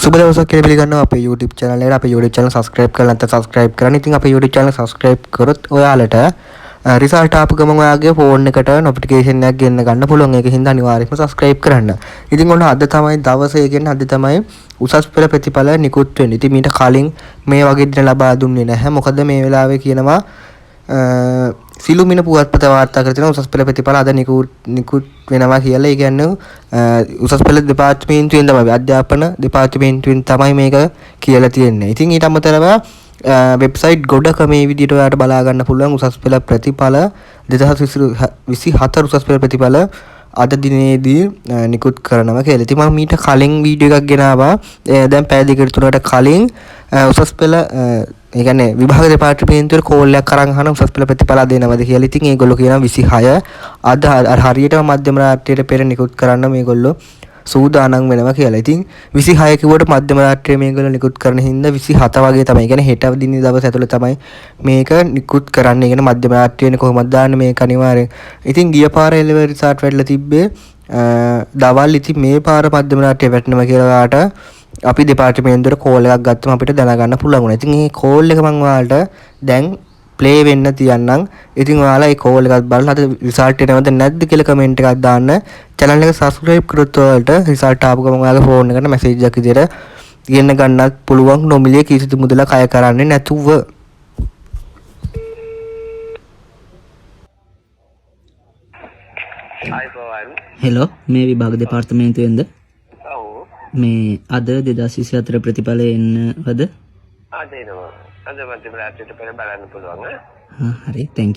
සුබ දවසක් කියලා පිළිගන්නවා අපේ YouTube channel එකට. අපේ YouTube channel subscribe කරලා නැත්නම් subscribe කරන්න. ඉතින් අපේ YouTube channel subscribe කරොත් ඔයාලට රිසල්ට් ආපු ගමන් ඔයාගේ ෆෝන් එකට notification එකක් ගෙන්න ගන්න පුළුවන්. ඒක හින්දා අනිවාර්යයෙන්ම subscribe කරන්න. ඉතින් ඔන්න අද තමයි දවසේ කියන්නේ අද තමයි උසස් පෙළ ප්‍රතිඵල නිකුත් වෙන්නේ. ඉතින් මීට කලින් මේ වගේ දින ලබා දුන්නේ නැහැ. මොකද මේ වෙලාවේ කියනවා සිළුමිණ පුවත්පත වාර්තා කර තියෙනවා උසස් පෙළ ප්‍රතිඵල අද නිකුත් වෙනවා කියලා. ඒ කියන්නේ උසස් පෙළ දෙපාර්තමේන්තුවෙන් තමයි අධ්‍යාපන දෙපාර්තමේන්තුවෙන් තමයි මේක කියලා තියෙන්නේ. ඉතින් ඊට අමතරව වෙබ්සයිට් ගොඩක මේ විදිහට ඔයාලට බලා ගන්න පුළුවන් උසස් පෙළ ප්‍රතිඵල 2024 උසස් පෙළ ප්‍රතිඵල අද දිනේදී නිකුත් කරනවා කියලා. ඉතින් මම මීට කලින් වීඩියෝ එකක් ගෙනාවා. දැන් පැය දෙකකට තුනකට කලින් උසස් පෙළ ඒ කියන්නේ විභාග දෙපාර්තමේන්තුවේ කෝල් එකක් අරන් අහන උසස් පෙළ ප්‍රතිඵල දෙනවද කියලා. ඉතින් ඒගොල්ලෝ කියනවා 26 අද හරියටම මධ්‍යම රාත්‍රියට පෙර නිකුත් කරන්න මේගොල්ලෝ සූදානම් වෙනවා කියලා. ඉතින් 26 කිව්වට මධ්‍යම රාත්‍රියේ මේගොල්ලෝ නිකුත් කරන හින්දා 27 වගේ තමයි. කියන්නේ හෙට දින දවස් ඇතුළේ තමයි මේක නිකුත් කරන්නේ. කියන්නේ මධ්‍යම රාත්‍රියේනේ කොහොමද දාන්නේ මේක අනිවාර්යෙන්. ඉතින් ගිය පාර එලෙවර් රිසල්ට් වැටලා තිබ්බේ දවල්. ඉතින් මේ පාර මධ්‍යම රාත්‍රියේ වැටෙනවා කියලා ඔයාලට අපි දෙපාර්තමේන්තුවට කෝල් එකක් ගත්තම අපිට දැනගන්න පුළුවන් වුණා. ඉතින් මේ කෝල් එක මම ඔයාලට දැන් ප්ලේ වෙන්න තියන්නම්. ඉතින් ඔයාලා මේ කෝල් එකත් බලලා අද රිසල්ට් එනවද නැද්ද කියලා කමෙන්ට් එකක් දාන්න. channel එක subscribe කරොත් ඔයාලට රිසල්ට් ආපු ගමන් ඔයාගේ ෆෝන් එකට මැසේජ් එකක් විදියට ගෙන්න ගන්නත් පුළුවන්. නොමිලේ කිසිදු මුදලක් අය කරන්නේ නැතුව. හෙලෝ මේ විභාග දෙපාර්තමේන්තුවෙන්ද? මේ අද 2024 ප්‍රතිඵල එන්නවද? අද එනවා. අද මම දෙපාර්තමේන්තුවට බලන්න පුළුවන්. හරි, thank you.